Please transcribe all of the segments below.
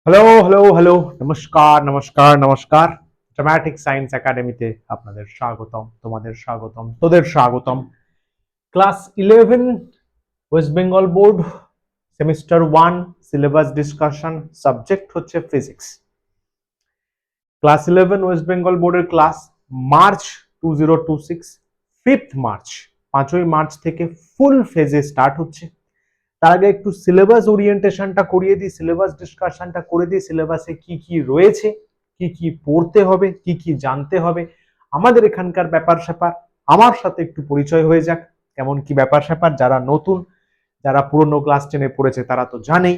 Hello hello hello, নমস্কার নমস্কার নমস্কার। ড্রামাটিক সায়েন্স একাডেমিতে আপনাদের স্বাগতম, তোমাদের স্বাগতম, তোদের স্বাগতম। Class 11 West Bengal board, semester 1, syllabus discussion, subject হচ্ছে ফিজিক্স। ক্লাস 11 ওয়েস্ট বেঙ্গল বোর্ডের ক্লাস মার্চ 2026, 5th মার্চ, 5ই মার্চ থেকে ফুল ফেজে স্টার্ট হচ্ছে। তার আগে একটু সিলেবাস ওরিয়েন্টেশনটা করিয়ে দিই, সিলেবাস ডিসকাশনটা করে দিই, সিলেবাসে কি কি রয়েছে, কি কি পড়তে হবে, কি কি জানতে হবে, আমাদের এখানকার ব্যাপার স্যাপার। আমার সাথে একটু পরিচয় হয়ে যাক, কেমন কি ব্যাপার স্যাপার। যারা নতুন, যারা পুরনো ক্লাস 10-এ পড়েছে তারা তো জানেই,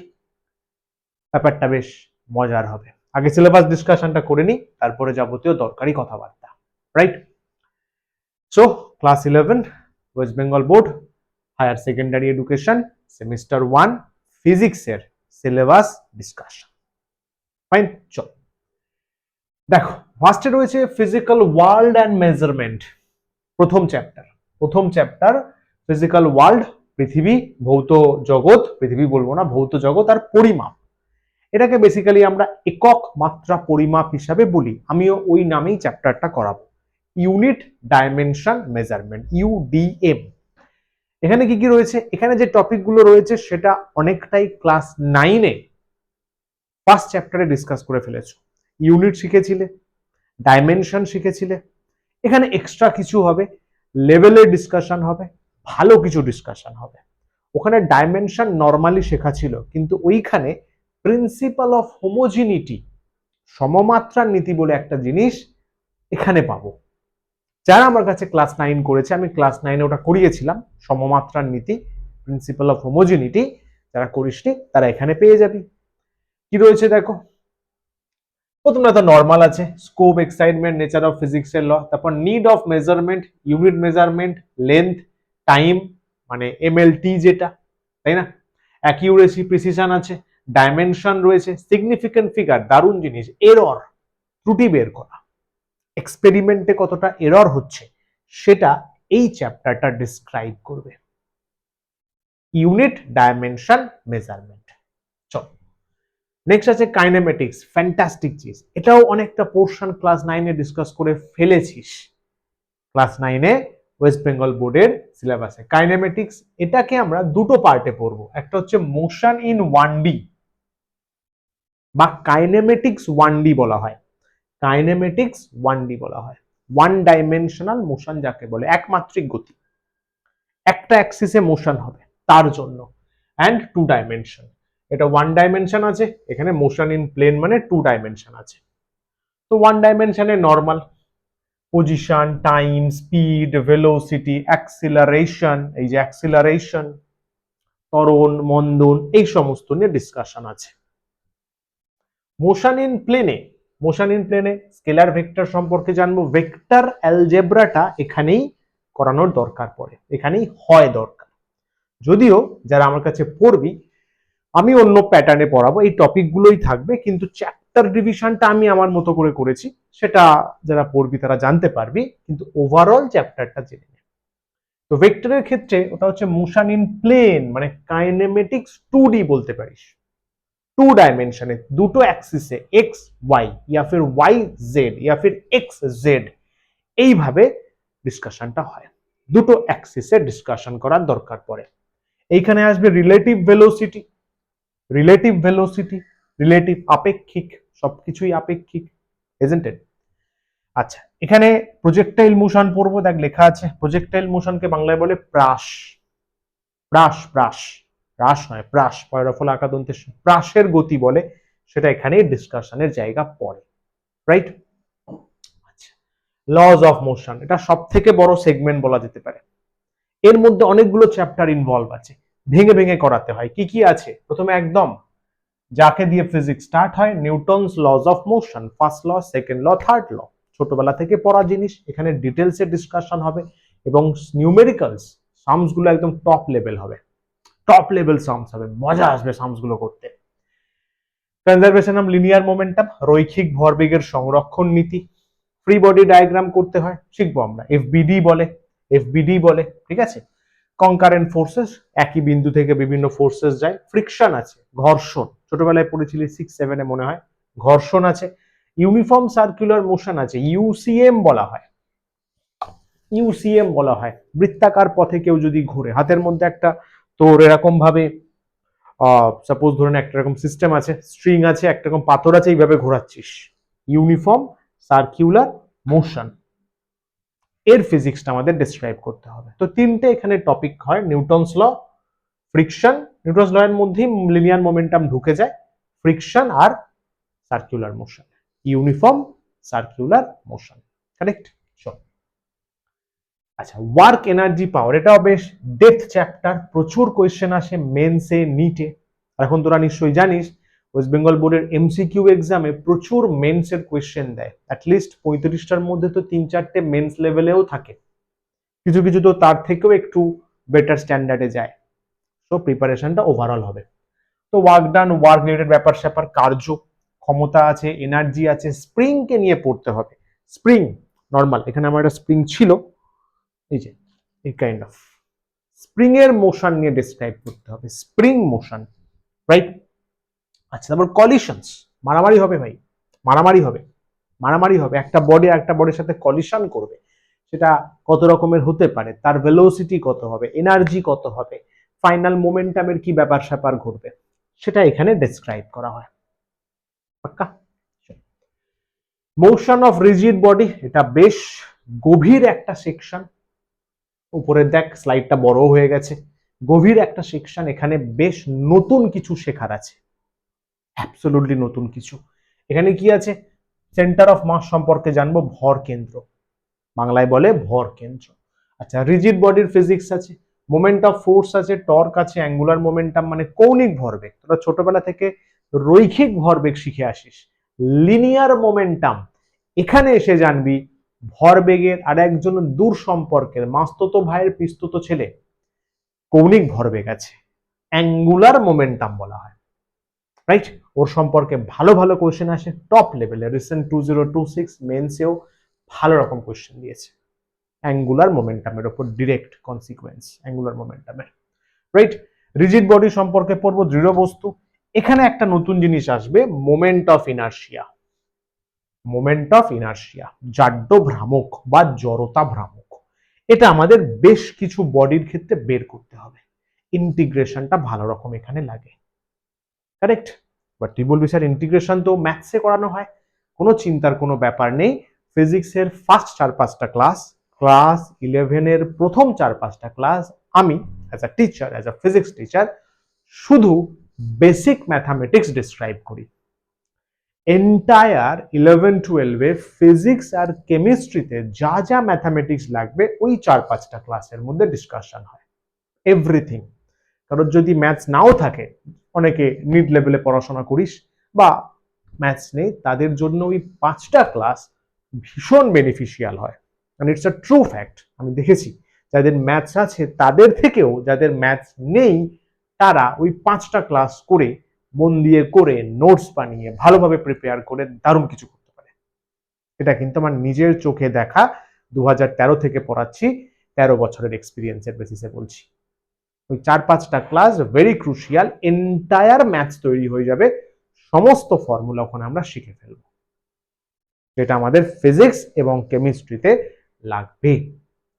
ব্যাপারটা বেশ মজার হবে। আগে সিলেবাস ডিসকাশনটা করে নিই, তারপরে যাবতীয় দরকারি কথাবার্তা, right? So class 11 West Bengal board higher secondary education, semester 1, ফিজিক্সের সিলেবাস ডিসকাশন। ফাইন, চল দেখো। ফার্স্টে রয়েছে ফিজিক্যাল ওয়ার্ল্ড অ্যান্ড মেজারমেন্ট। প্রথম চ্যাপ্টার ফিজিক্যাল ওয়ার্ল্ড, পৃথিবী, ভৌত জগৎ, পৃথিবী বলবো না, ভৌত জগৎ আর পরিমাপ। এটাকে বেসিক্যালি আমরা একক মাত্রা পরিমাপ হিসাবে বলি। আমিও ওই নামেই চ্যাপ্টারটা করাবো, ইউনিট ডাইমেনশন মেজারমেন্ট, ইউডিএম। এখানে কি কি রয়েছে? এখানে যে টপিকগুলো রয়েছে সেটা অনেকটাই ক্লাস 9-এ ফার্স্ট চ্যাপ্টারে ডিসকাস করে ফেলেছো। ইউনিট শিখেছিলে, ডাইমেনশন শিখেছিলে। এখানে এক্সট্রা কিছু হবে, লেভেলের ডিসকাশন হবে, ভালো কিছু ডিসকাশন হবে। ওখানে ডাইমেনশন নর্মালি শেখা ছিল, কিন্তু ওইখানে প্রিন্সিপাল অফ হোমোজিনিটি, সমমাত্রার নীতি বলে একটা জিনিস এখানে পাবো। যারা আমার কাছে ক্লাস 9 করেছে, আমি ক্লাস 9-এ ওটা করিয়েছিলাম, সমমাত্রার নীতি, প্রিন্সিপাল অফ হোমোজিনিটি। যারা করিসনি তারা এখানে পেয়ে যাবি। কি রয়েছে দেখো, প্রথমটা তো নর্মাল আছে, scope, excitement, nature of physics এর ল। তারপর need of measurement, unit measurement, length, time মানে এমএলটি যেটা, তাই না? অ্যাকিউরেসি, প্রিসিশন আছে, ডাইমেনশন রয়েছে, সিগনিফিকেন্ট ফিগার, দারুণ জিনিস, এরর, ত্রুটি বের করা, এক্সপেরিমেন্টে কতটা এরর হচ্ছে সেটা এই চ্যাপ্টারটা ডিসক্রাইব করবে। Unit, dimension, measurement. চল নেক্সট আছে কাইনেমেটিক্স, ফ্যান্টাস্টিক চিজ। এটাও অনেকটা পোর্শন ক্লাস 9-এ ডিসকাস করে ফেলেছিস। ক্লাস 9-এ ওয়েস্ট বেঙ্গল বোর্ডের সিলেবাসে কাইনেমেটিক্স, এটাকে আমরা দুটো পার্টে পড়বো। একটা হচ্ছে মোশন ইন 1D বা কাইনেমেটিক্স 1D বলা হয়, কাইনেমেটিক্স 1D বলা হয়, ওয়ান ডাইমেনশনাল মোশন যাকে বলে, একমাত্রিক গতি, একটা অ্যাক্সিসে মোশন হবে তার জন্য। অ্যান্ড 2 ডাইমেনশন, এটা 1 ডাইমেনশন আছে, এখানে মোশন ইন প্লেন মানে 2 ডাইমেনশন আছে। তো 1 ডাইমেনশনে normal position, time, speed, velocity, acceleration, এই যে অ্যাক্সিলারেশন, ত্বরণ, মন্দন, এই সমস্ত নিয়ে ডিসকাশন আছে। মোশন ইন প্লেনে স্কেলার ভেক্টর সম্পর্কে জানবো। ভেক্টর অ্যালজেব্রাটা এখানেই করানোর দরকার পড়ে, এখানেই হয় দরকার। যদিও যারা আমার কাছে পড়বি, আমি অন্য প্যাটার্নে পড়াবো, এই টপিকগুলোই থাকবে, কিন্তু চ্যাপ্টার ডিভিশনটা আমি আমার মতো করে করেছি, সেটা যারা পড়বি তারা জানতে পারবি, কিন্তু ওভারঅল চ্যাপ্টারটা জেনে নে। তো ভেক্টরের ক্ষেত্রে ওটা হচ্ছে মোশন ইন প্লেন, মানে কাইনেমেটিক্স 2D বলতে পারিস, 2 ডাইমেনশনে, দুটো অ্যাক্সিসে, এক্স ওয়াই ইয়া ফির ওয়াই জেড ইয়া ফির এক্স জেড, এইভাবে ডিসকাশনটা হয়। দুটো অ্যাক্সিসে ডিসকাশন করার দরকার পড়ে। এইখানে আসবে রিলেটিভ ভেলোসিটি, রিলেটিভ আপেক্ষিক, সবকিছুই আপেক্ষিক, ইজন্ট ইট? আচ্ছা, এখানে প্রজেক্টাইল মোশন পড়বো। দেখ লেখা আছে, প্রজেক্টাইল মোশনকে বাংলায় বলে প্রাস, প্রাস নয় প্রাস, পয়রফল আকাদন্তে প্রাসের গতি বলে, সেটা এখানে ডিসকাশনের জায়গা পড়ে, রাইট? আচ্ছা, লজ অফ মোশন, এটা সব থেকে বড় সেগমেন্ট বলা যেতে পারে। এর মধ্যে অনেকগুলো চ্যাপ্টার ইনভলভ আছে, ভেঙে ভেঙে করাতে হয়। কি কি আছে? প্রথমে একদম যাকে দিয়ে ফিজিক্স স্টার্ট হয়, Newton's laws of motion, first law, second law, third law, ছোটবেলা থেকে পড়া জিনিস। এখানে ডিটেলসে ডিসকাশন হবে এবং নিউমেরিক্যালস, সামস গুলো একদম টপ লেভেল হবে, টপ লেভেল সামস হবে, মজা আসবে সামস গুলো করতে। কনজারভেশন অফ লিনিয়ার মোমেন্টাম, রৈখিক ভরবেগের সংরক্ষণ নীতি, ফ্রি বডি ডায়াগ্রাম করতে হয়, শিখবো আমরা, এফবিডি বলে, ঠিক আছে? কনকারেন্ট ফোর্সেস, একই বিন্দু থেকে বিভিন্ন ফোর্সেস যায়, ফ্রিকশন আছে, ঘর্ষণ, ছোটবেলায় পড়েছিলি 6-7 মনে হয়। ঘর্ষণ আছে, ইউনিফর্ম সার্কুলার মোশন আছে, ইউসিএম বলা হয়। ইউসিএম বলা হয় বৃত্তাকার পথে কেউ যদি ঘুরে, হাতের মধ্যে একটা তোর এরকম ভাবে সাপোজ ধরুন একটা রকম সিস্টেম আছে, স্ট্রিং আছে, একটা রকম পাথর আছে, এইভাবে ঘোরাচ্ছিস, ইউনিফর্ম সার্কুলার মোশন। এর ফিজিক্সটা আমাদের ডিসক্রাইব করতে হবে। তো তিনটে এখানে টপিক হয়, Newton's law, friction, Newton's law এর মধ্যেই লিনিয়ার মোমেন্টাম ঢুকে যায়, ফ্রিকশন আর circular motion, uniform circular motion, correct? আচ্ছা, ওয়ার্ক এনার্জি পাওয়ার, এটাও বেশ ডেপথ চ্যাপ্টার, প্রচুর কোয়েশ্চেন আসে মেন্সে, নিটে। এখন তোরা নিশ্চয়ই জানিস ওয়েস্ট বেঙ্গল বোর্ডের এমসিকিউ এক্সামে প্রচুর মেন্সের কোয়েশ্চেন দেয়, অ্যাটলিস্ট 35টার মধ্যে তো 3-4টে মেন্স লেভেলেও থাকে, কিছু কিছু তো তার থেকেও একটু বেটার স্ট্যান্ডার্ডে যায়। তো প্রিপারেশনটা ওভারঅল হবে। তো ওয়ার্ক ডান, ওয়ার্ক রিলেটেড ব্যাপার স্যাপার, কার্য ক্ষমতা আছে, এনার্জি আছে, স্প্রিংকে নিয়ে পড়তে হবে। স্প্রিং নর্মাল, এখানে আমার একটা স্প্রিং ছিল, এই যে এই কাইন্ড অফ স্প্রিং এর মোশন নিয়ে ডিসক্রাইব করতে হবে, স্প্রিং মোশন, রাইট? আচ্ছা, তারপর কলিশনস, মারামারি হবে ভাই, মারামারি হবে, মারামারি হবে, একটা বডি একটা বডির সাথে কলিশন করবে, সেটা কত রকমের হতে পারে, তার ভেলোসিটি কত হবে, এনার্জি কত হবে, ফাইনাল মোমেন্টামের কি ব্যাপার স্যাপার ঘটবে, সেটা এখানে ডেসক্রাইব করা হয়। পাক্কা? মোশন অফ রিজিড বডি, এটা বেশ গভীর একটা সেকশন, উপরে দেখ স্লাইডটা বড় হয়ে গেছে, গভীর একটা সেকশন, এখানে বেশ নতুন কিছু শেখার আছে, অ্যাবসলিউটলি নতুন কিছু। এখানে কি আছে? সেন্টার অফ মাস সম্পর্কে জানবো, ভর কেন্দ্র, বাংলায় বলে ভর কেন্দ্র। আচ্ছা, রিজিড বডির ফিজিক্স আছে, মোমেন্ট অফ ফোর্স আছে, টর্ক আছে, অ্যাঙ্গুলার মোমেন্টাম মানে কৌণিক ভরবেগ, তোরা ছোটবেলা থেকে রৈখিক ভরবেগ শিখে আসিস, লিনিয়ার মোমেন্টাম, এখানে এসে জানবি ভরবেগের আর একজন দূর সম্পর্কের মাস্তুত ভাইয়ের পিস্তুত ছেলে কৌণিক ভরবেগ আছে, অ্যাঙ্গুলার মোমেন্টাম বলা হয়, রাইট? ওর সম্পর্কে ভালো ভালো কোয়েশ্চেন আসে টপ লেভেলে, রিসেন্ট 2026 মেন্সেও ভালো রকম কোয়েশ্চেন দিয়েছে অ্যাঙ্গুলার মোমেন্টামের উপর, ডিরেক্ট কনসিকুয়েন্স অ্যাঙ্গুলার মোমেন্টামের, রাইট? রিজিড বডি সম্পর্কে পড়বো, দৃঢ় বস্তু। এখানে একটা নতুন জিনিস আসবে, moment of inertia, moment of inertia, জাড্য ভ্রামক বা জড়তা ভ্রামক, এটা আমাদের বেশ কিছু বডির ক্ষেত্রে বের করতে হবে, ইন্টিগ্রেশনটা ভালো রকম এখানে লাগে, কারেক্ট? বাট তুই বলবি স্যার ইন্টিগ্রেশন তো ম্যাথসে করানো হয়, কোনো চিন্তার কোনো ব্যাপার নেই। ফিজিক্সের ফার্স্ট 4-5টা ক্লাস, ক্লাস 11-এর প্রথম 4-5টা ক্লাস আমি as a teacher, as a physics teacher শুধু বেসিক ম্যাথামেটিক্স ডিসক্রাইব করি। এন্টায়ার 11-12-এ ফিজিক্স আর কেমিস্ট্রিতে যা যা ম্যাথামেটিক্স লাগবে ওই 4-5টা ক্লাসের মধ্যে ডিসকাশন হয়, এভরিথিং। কারণ যদি ম্যাথস নাও থাকে, অনেকে মিড লেভেলে পড়াশোনা করিস বা ম্যাথস নেই, তাদের জন্য ওই 5টা ক্লাস ভীষণ বেনিফিশিয়াল হয়, মানে ইটস আ ট্রু ফ্যাক্ট। আমি দেখেছি যাদের ম্যাথস আছে তাদের থেকেও যাদের ম্যাথস নেই তারা ওই 5টা ক্লাস করে, মন দিয়ে করে, নোটস বানিয়ে ভালোভাবে প্রিপেয়ার করে দারুণ কিছু করতে পারে। এটা কিন্তু আমার নিজের চোখে দেখা, 2013 থেকে পড়াচ্ছি, 13 বছরের এক্সপিরিয়েন্সের বেসিসে বলছি। ওই 4-5টা class very crucial, entire maths তৈরি হয়ে যাবে, সমস্ত ফর্মুলা ওখানে আমরা শিখে ফেলবো, যেটা আমাদের ফিজিক্স এবং কেমিস্ট্রিতে লাগবে।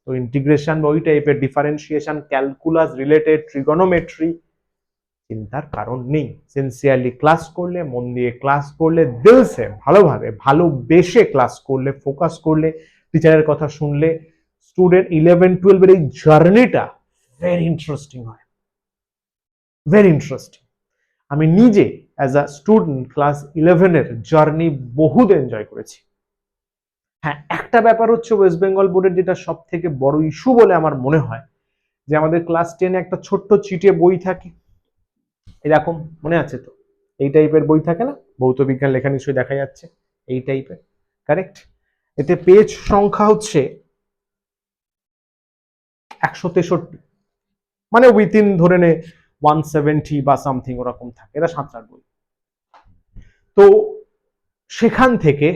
তো ইন্টিগ্রেশন বা ওই টাইপের ডিফারেন্সিয়েশন, ক্যালকুলাস রিলেটেড, ট্রিগোনোমেট্রি, চিন্তার কারণ নেই। সিনসিয়ারলি ক্লাস করলে, মন দিয়ে ক্লাস করলে, দিলসে ভালোভাবে ভালোবেসে ক্লাস করলে, ফোকাস করলে, টিচারের কথা শুনলে, স্টুডেন্ট 11-12-এর এই জার্নিটা ভেরি ইন্টারেস্টিং হয়, ভেরি ইন্টারেস্টিং। আমি নিজে অ্যাজ আ স্টুডেন্ট ক্লাস 11-এর জার্নি বহুত এনজয় করেছি। হ্যাঁ, একটা ব্যাপার হচ্ছে ওয়েস্ট বেঙ্গল বোর্ডের যেটা সব থেকে বড় ইস্যু বলে আমার মনে হয়, যে আমাদের ক্লাস 10-এ একটা ছোট্ট চিটে বই থাকে, এরকম মনে আছে তো, এই টাইপের বই থাকে না, ভৌত বিজ্ঞান লেখা নিশ্চয়ই দেখা যাচ্ছে, এই টাইপের, কারেক্ট? এতে পেজ সংখ্যা হচ্ছে 163, মানে উইথিন ধরে নে 170 বা সামথিং ওরকম থাকে, এটা সাঁতরার বই। তো সেখান থেকে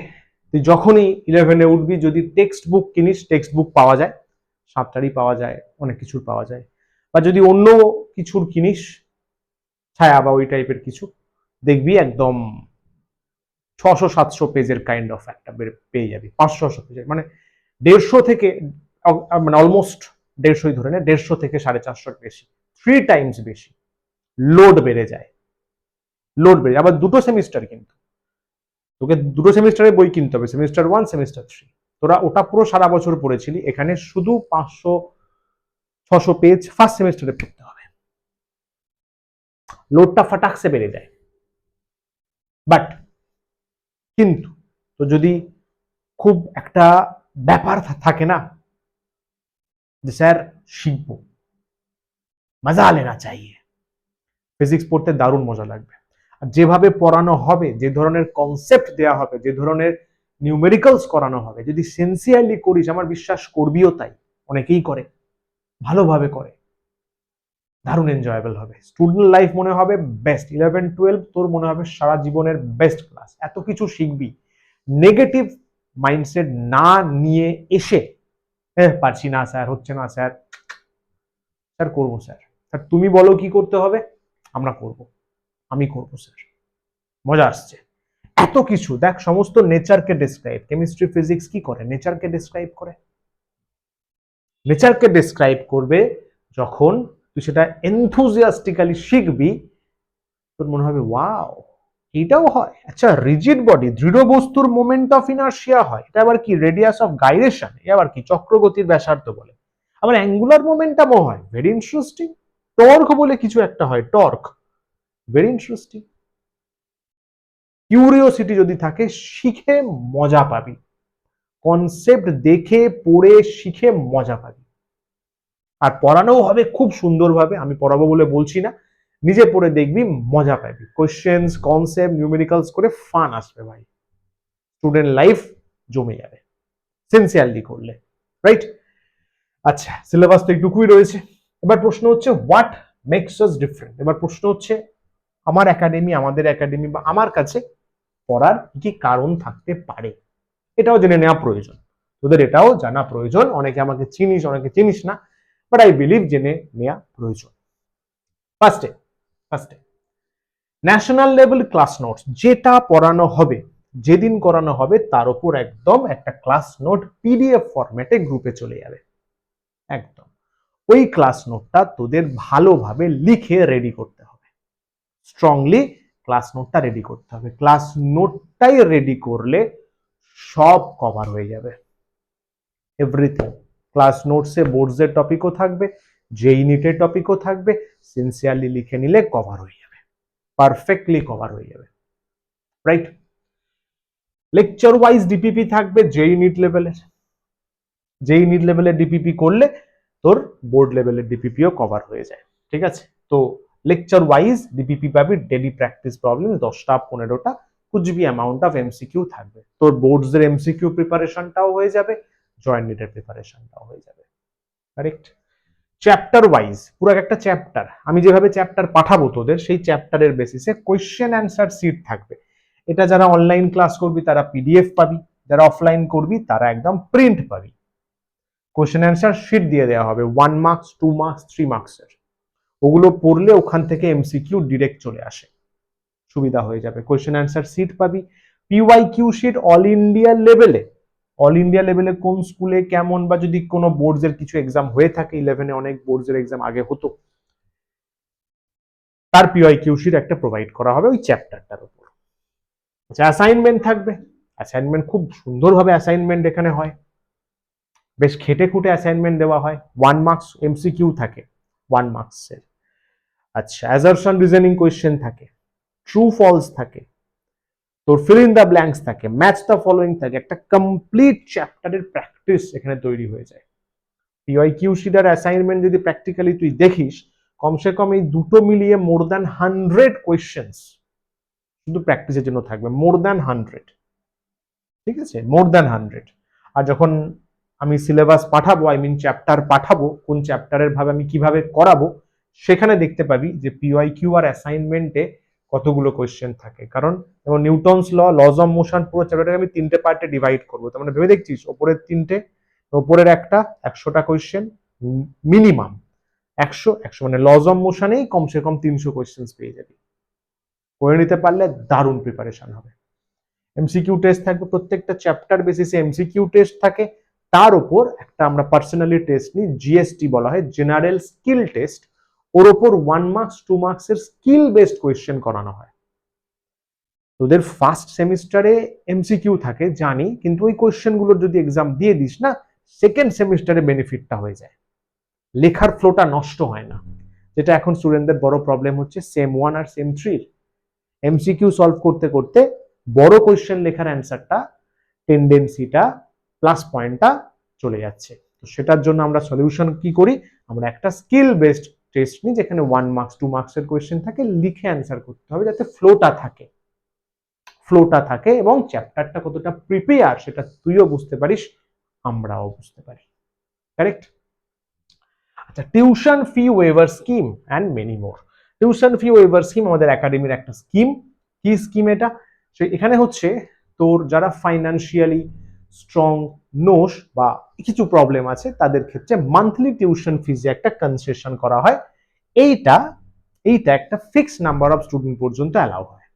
তুই যখনই 11-এ উঠবি, যদি টেক্সট বুক কিনিস, টেক্সট বুক পাওয়া যায়, সাঁতরারই পাওয়া যায়, অনেক কিছুর পাওয়া যায়, বা যদি অন্য কিছুর কিনিস, ছায়া বা ওই টাইপের কিছু, দেখবি একদম 600-700 পেজের কাইন্ড অফ একটা পেয়ে যাবি, 500-600 পেজের, মানে 150 থেকে মানে অলমোস্ট 150 ধরে নে, 150 থেকে 450 বেশি, 3 টাইমস বেশি লোড বেড়ে যায়। লোড বেড়ে আবার দুটো সেমিস্টার, কিন্তু তোকে দুটো সেমিস্টারে বই কিনতে হবে, সেমিস্টার 1 সেমিস্টার 3। তোরা ওটা পুরো সারা বছর পড়েছিলি, এখানে শুধু 500-600 পেজ ফার্স্ট সেমিস্টারে পড়তে হবে, লোডটা ফাটাকসে বেড়ে যায়। বাট কিন্তু তো যদি খুব একটা ব্যাপার থাকে না যে স্যার শিখবো, মজা লেনা চাইয়ে, ফিজিক্স পড়তে দারুণ মজা লাগবে। আর যেভাবে পড়ানো হবে, যে ধরনের কনসেপ্ট দেওয়া হবে, যে ধরনের নিউমেরিক্যালস করানো হবে, যদি সিনসিয়ারলি করিস, আমার বিশ্বাস করবিও তাই, অনেকেই করে, ভালোভাবে করে, দারুণ এনজয়েবল হবে। স্টুডেন্ট লাইফ মনে হবে বেস্ট, 11-12 তোর মনে হবে সারা জীবনের বেস্ট ক্লাস। এত কিছু শিখবি, নেগেটিভ মাইন্ডসেট না নিয়ে এসে পারছি না স্যার, হচ্ছে না স্যার, স্যার করবো স্যার, স্যার তুমি বলো কি করতে হবে, আমরা করব, আমি করবো স্যার, মজা আসছে। এত কিছু দেখ, সমস্ত নেচারকে ডিসক্রাইব, কেমিস্ট্রি ফিজিক্স কি করে, নেচারকে ডিসক্রাইব করে। নেচারকে ডিসক্রাইব করবে যখন তুই সেটা এনথুজিয়াস্টিক্যালি শিখবি, তোর মনে হবে ওয়াও, এটাও হয়, আচ্ছা রিজিড বডি, দৃঢ় বস্তুর মোমেন্ট অফ ইনার্শিয়া হয়, এটা আবার কি রেডিয়াস অফ গাইরেশন, এ আবার কি চক্রগতির ব্যাসার্ধ বলে, আবার অ্যাঙ্গুলার মোমেন্টামও হয়, ভেরি ইন্টারেস্টিং। টর্ক বলে কিছু একটা হয়, টর্ক, ভেরি ইন্টারেস্টিং। কিউরিওসিটি যদি থাকে, শিখে মজা পাবি, কনসেপ্ট দেখে পড়ে শিখে মজা পাবি, আর পড়ানোও হবে খুব সুন্দরভাবে। আমি পড়াবো বলে বলছি না, নিজে পড়ে দেখবি মজা পাবি, কোশ্চেন্স কনসেপ্ট নিউমেরিক্যালস করে ফান আসবে ভাই, স্টুডেন্ট লাইফ জমে যাবে সিনসিয়ারলি করলে, রাইট? আচ্ছা, সিলেবাস তো একটুকুই রয়েছে। এবার প্রশ্ন হচ্ছে হোয়াট মেক্স আস ডিফারেন্ট। এবার প্রশ্ন হচ্ছে আমার একাডেমি, আমাদের একাডেমি বা আমার কাছে পড়ার কি কারণ থাকতে পারে, এটাও জেনে নেওয়া প্রয়োজন, তোদের এটাও জানা প্রয়োজন। অনেকে আমাকে চিনিস, অনেকে চিনিস না, বাট আই বিলিভ জেনে নেওয়া প্রয়োজন। ফার্স্টে ন্যাশনাল লেভেল ক্লাস নোটস, যেটা পড়ানো হবে, যেদিন করানো হবে, তার উপর একদম একটা ক্লাস নোট পিডিএফ ফরম্যাটে গ্রুপে চলে যাবে, একদম ওই ক্লাস নোটটা তোদের ভালোভাবে লিখে রেডি করতে হবে, স্ট্রংলি ক্লাস নোটটা রেডি করতে হবে। ক্লাস নোটটাই রেডি করলে সব কভার হয়ে যাবে, এভরিথিং। ক্লাস নোটসে বোর্ডসের টপিকও থাকবে, যেই নিটের টপিকও থাকবে, সিনসিয়ারলি লিখে নিলে কভার হয়ে যাবে, পারফেক্টলি কভার হয়ে যাবে, রাইট? লেকচার ওয়াইজ ডিপিপি থাকবে, যেই নিট লেভেলের, যেই নিট লেভেলের ডিপিপি করলে তোর বোর্ড লেভেলের ডিপিপিও কভার হয়ে যায়, ঠিক আছে? তো লেকচার ওয়াইজ ডিপিপি পাবি, ডেলি প্র্যাকটিস প্রবলেম 10টা 15টা, কুছ ভি অ্যামাউন্ট অফ এমসিকিউ থাকবে, তোর বোর্ডস এর এমসিকিউ প্রিপারেশনটাও হয়ে যাবে, জয়েন্ট নিটের প্রিপারেশনটাও হয়ে যাবে, কারেক্ট? চ্যাপ্টার ওয়াইজ পুরো একটা চ্যাপ্টার, আমি যেভাবে চ্যাপ্টার পাঠাবো তোদের, সেই চ্যাপ্টারের বেসিসে কোয়েশ্চেন অ্যান্সার সিট থাকবে। এটা যারা অনলাইন ক্লাস করবি তারা পিডিএফ পাবি, যারা অফলাইন করবি তারা একদম প্রিন্ট পাবি। কোয়েশ্চেন অ্যান্সার শিট দিয়ে দেওয়া হবে 1 মার্কস 2 মার্কস 3 মার্কসের, ওগুলো পড়লে ওখান থেকে এমসিকিউ ডিরেক্ট চলে আসে, সুবিধা হয়ে যাবে। কোয়েশ্চেন অ্যান্সার সিট পাবি, পিওয়াইকিউ শিট অল ইন্ডিয়া লেভেলে, অল ইন্ডিয়া লেভেলে কোন স্কুলে কেমন, বা যদি কোনো বোর্ডস এর কিছু এক্সাম হয়ে থাকে, 11-এ অনেক বোর্ডস এর এক্সাম আগে হতো, তার পিওয়াইকিউ শিট একটা প্রোভাইড করা হবে ওই চ্যাপ্টারটার উপর। আচ্ছা, অ্যাসাইনমেন্ট থাকবে, অ্যাসাইনমেন্ট খুব সুন্দরভাবে অ্যাসাইনমেন্ট এখানে হয়, বেশ খেটে খুঁটে অ্যাসাইনমেন্ট দেওয়া হয়, 1 মার্কস এমসিকিউ থাকে 1 মার্কসের। আচ্ছা, অ্যাজারশন রিজনিং কোয়েশ্চেন থাকে, ট্রু ফলস থাকে, তোর ফিল ইন দ্য ব্ল্যাঙ্কস থাকে, ম্যাচ দ্য ফলোইং থাকে, একটা কমপ্লিট চ্যাপ্টারের প্র্যাকটিস এখানে তৈরি হয়ে যায়। পিওয়াইকিউ শিট আর অ্যাসাইনমেন্ট যদি প্র্যাকটিক্যালি তুই দেখিস, কমসে কম এই দুটো মিলিয়ে মোর দ্যান 100 কোয়েশ্চেন্স শুধু প্র্যাকটিসের জন্য থাকবে, মোর দ্যান 100, ঠিক আছে, মোর দ্যান 100। আর যখন আমি সিলেবাস পাঠাবো, আই মিন চ্যাপ্টার পাঠাবো, কোন চ্যাপ্টারের ভাবে আমি কিভাবে করাবো, সেখানে দেখতে পাবি যে পিওয়াইকিউ আর অ্যাসাইনমেন্টে কতগুলো কোয়েশ্চেন থাকে। কারণ যেমন নিউটনস লজ অফ মোশন, পুরো চ্যাপ্টারটাকে আমি 3টে পার্টে ডিভাইড করবো, তার মানে ভেবে দেখছিস, ওপরের 3টে, ওপরের একটা, 100টা কোয়েশ্চেন মিনিমাম, 100 মানে লজ অফ মোশনেই কমসে কম 300 কোয়েশ্চেন পেয়ে যাবি, করে নিতে পারলে দারুণ প্রিপারেশন হবে। এমসিকিউ টেস্ট থাকবে, প্রত্যেকটা চ্যাপ্টার বেসিসে এমসিকিউ টেস্ট থাকে, তার উপর একটা আমরা পার্সোনালি টেস্ট নিই, জিএসটি বলা হয়, জেনারেল স্কিল টেস্ট, ওর ওপর 1 মার্কস 2 মার্কসের স্কিল বেসড কোয়েশ্চেন করানো হয়। তোদের ফার্স্ট সেমিস্টারে এমসিকিউ থাকে জানি, কিন্তু ওই কোয়েশ্চেন গুলোর যদি এক্সাম দিয়ে দিস না, সেকেন্ড সেমিস্টারে বেনিফিটটা হয়ে যায়, লেখার ফ্লোটা নষ্ট হয় না, যেটা এখন স্টুডেন্টদের বড় প্রবলেম হচ্ছে সেম 1 আর সেম 3 এমসিকিউ সলভ করতে করতে বড় কোয়েশ্চেন লেখার অ্যান্সারটা, টেন্ডেন্সিটা, প্লাস পয়েন্টটা চলে যাচ্ছে। তো সেটার জন্য আমরা সলিউশন কি করি, আমরা একটা স্কিল বেসড টেস্ট নিই, যেখানে 1 মার্কস 2 মার্কসের কোয়েশ্চেন থাকে, লিখে অ্যান্সার করতে হবে যাতে ফ্লোটা থাকে এবং চ্যাপ্টারটা কতটা প্রিপেয়ার সেটা তুইও বুঝতে পারিস, আমরাও বুঝতে পারি। কারেক্ট? আচ্ছা, tuition fee waiver scheme and many more. Tuition fee waiver scheme আমাদের একাডেমির একটা স্কিম। কি স্কিম এটা? এখানে হচ্ছে তোর যারা ফাইন্যান্সিয়ালি স্ট্রং নোস বা কিছু প্রবলেম আছে, তাদের ক্ষেত্রে মান্থলি টিউশন ফিজে একটা কনসেশন করা হয়। এইটা একটা ফিক্সড নাম্বার অফ স্টুডেন্ট পর্যন্ত অ্যালাউ হয়,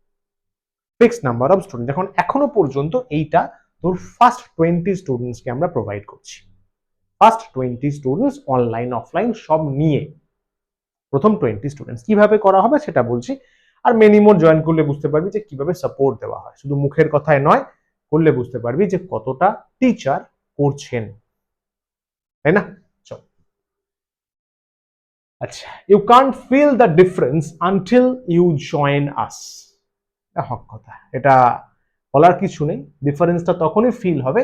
ফিক্সড নাম্বার অফ স্টুডেন্ট। এখন এখনো পর্যন্ত এইটা তোর ফার্স্ট 20 স্টুডেন্টসকে আমরা প্রোভাইড করছি, ফার্স্ট 20 স্টুডেন্টস, অনলাইন অফলাইন সব নিয়ে প্রথম 20 স্টুডেন্টস। কিভাবে করা হবে সেটা বলছি, আর মেনিমোর জয়েন করলে বুঝতে পারবি যে কিভাবে সাপোর্ট দেওয়া হয়, শুধু মুখের কথায় নয়, করলে বুঝতে পারবি যে কতটা টিচার করছেন, তাই না? চল, আচ্ছা, you can't feel the difference until you join us. হক কথা, এটা বলার কিছু নেই। ডিফারেন্সটা তখনই ফিল হবে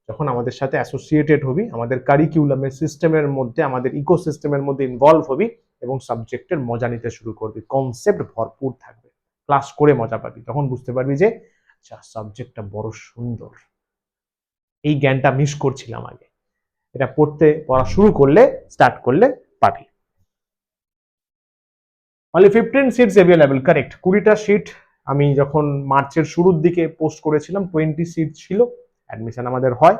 যখন আমাদের সাথে অ্যাসোসিয়েটেড হবি, আমাদের কারিকুলামের সিস্টেমের মধ্যে, আমাদের ইকোসিস্টেমের মধ্যে ইনভলভ হবি এবং সাবজেক্টের মজা নিতে শুরু করবি, কনসেপ্ট ভরপুর থাকবে, ক্লাস করে মজা পাবি, তখন বুঝতে পারবি যে আচ্ছা সাবজেক্টটা বড় সুন্দর, এই জ্ঞানটা মিস করছিলাম আগে, এটা পড়া শুরু করলে, স্টার্ট করলে পাবি। Only 15 seats available, correct. 20টা সিট আমি যখন মার্চের শুরুর দিকে পোস্ট করেছিলাম, 20 সিট ছিল, অ্যাডমিশন আমাদের হয়।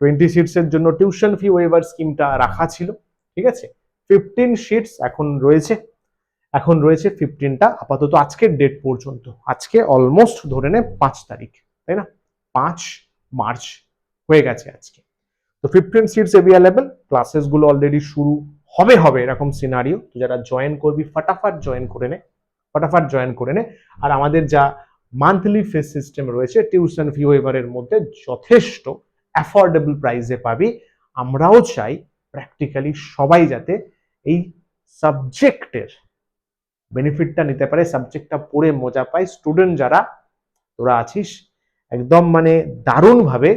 20 সিটসের জন্য টিউশন ফি ওয়েভার স্কিমটা রাখা ছিল, ঠিক আছে। 15 সিটস এখন রয়েছে, 15টা আপাতত আজকের ডেট পর্যন্ত। আজকে অলমোস্ট ধরে নে 5 তারিখ, তাই না? 5 মার্চ হয়ে গেছে আজকে। তো 15 সিটস অ্যাভেলেবল, ক্লাসেস গুলো অলরেডি শুরু হবে এরকম সিনারিও। তো যারা জয়েন করবি ফটাফট জয়েন করে নে, আর আমাদের যা মান্থলি ফিস সিস্টেম রয়েছে টিউশন ফি ওয়েভারের মধ্যে যথেষ্ট অ্যাফোর্ডেবল প্রাইসে পাবি। আমরাও চাই প্র্যাকটিক্যালি সবাই যাতে এই সাবজেক্টের বেনিফিটটা নিতে পারে, সাবজেক্টটা পড়ে মজা পায়। স্টুডেন্ট যারা তোরা আছিস, একদম মানে দারুণভাবে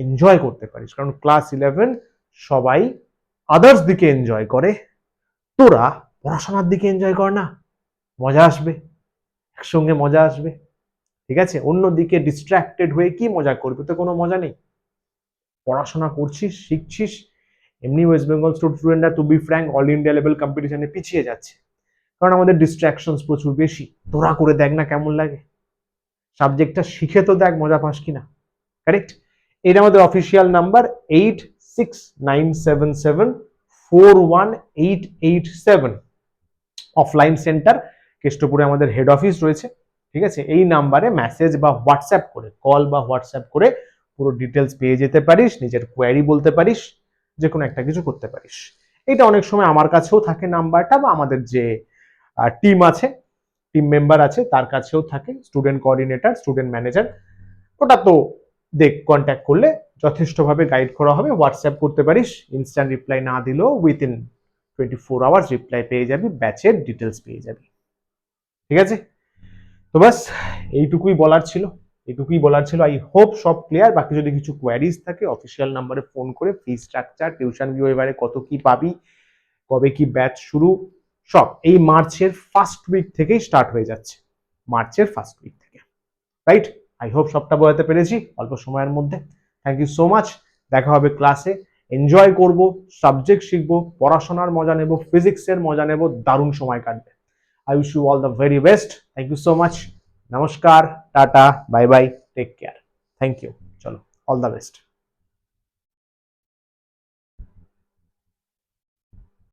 এনজয় করতে পারিস, কারণ ক্লাস 11 সবাই আদার্স দিকে এনজয় করে, তোরা পড়াশোনার দিকে এনজয় কর না, মজা আসবে, একসঙ্গে মজা আসবে, ঠিক আছে? অন্যদিকে ডিস্ট্রাক্টেড হয়ে কি মজা করবি? তো কোনো মজা নেই। পড়াশোনা করছিস, শিখছিস, এমনি ওয়েস্ট বেঙ্গল স্টুডেন্টরা to be frank all India level কম্পিটিশনে পিছিয়ে যাচ্ছে, কারণ আমাদের ডিস্ট্রাকশনস প্রচুর বেশি। তোরা করে দেখ না কেমন লাগে, সাবজেক্টটা শিখে তো দেখ মজা পাস কিনা, কারেক্ট? এটা আমাদের অফিসিয়াল নাম্বার 8697741887, অফলাইন সেন্টার কেষ্টপুরে আমাদের হেড অফিস রয়েছে, ঠিক আছে। এই নাম্বারে মেসেজ বা হোয়াটসঅ্যাপ করে, কল বা হোয়াটসঅ্যাপ করে পুরো ডিটেলস পেয়ে যেতে পারিস, নিজের কোয়ারি বলতে পারিস, যে কোনো একটা কিছু করতে পারিস। এটা অনেক সময় আমার কাছেও থাকে নাম্বারটা, বা আমাদের যে টিম আছে, টিম মেম্বার আছে, তার কাছেও থাকে, স্টুডেন্ট কোঅর্ডিনেটর, স্টুডেন্ট ম্যানেজার। ওটা তো দেখ, কন্ট্যাক্ট করলে যথেষ্টভাবে গাইড করা হবে। হোয়াটসঅ্যাপ করতে পারিস, ইনস্ট্যান্ট রিপ্লাই না দিলেও উইথিন 24 আওয়ার্স রিপ্লাই পেয়ে যাবি, ব্যাচের ডিটেলস পেয়ে যাবি, ঠিক আছে? তো বাস এইটুকুই বলার ছিল। আই হোপ সব ক্লিয়ার। বাকি যদি কিছু কোয়ারিজ থাকে অফিসিয়াল নাম্বারে ফোন করে, ফি স্ট্রাকচার, টিউশন ফি এবারে কত কি পাবি, কবে কি ব্যাচ শুরু, সব এই মার্চের ফার্স্ট উইক থেকেই স্টার্ট হয়ে যাচ্ছে, মার্চের ফার্স্ট উইক থেকে, রাইট? আই হোপ সবটা বোঝাতে পেরেছি অল্প সময়ের মধ্যে। Thank you so much. দেখা হবে ক্লাসে, এনজয় করব, সাবজেক্ট শিখবো, পড়াশোনার মজা নেব, ফিজিক্সের মজা নেব, দারুণ সময় কাটবে। I wish you all the very best. Thank you so much. Namaskar, Tata, bye bye, take care. Thank you. Chalo, all the best.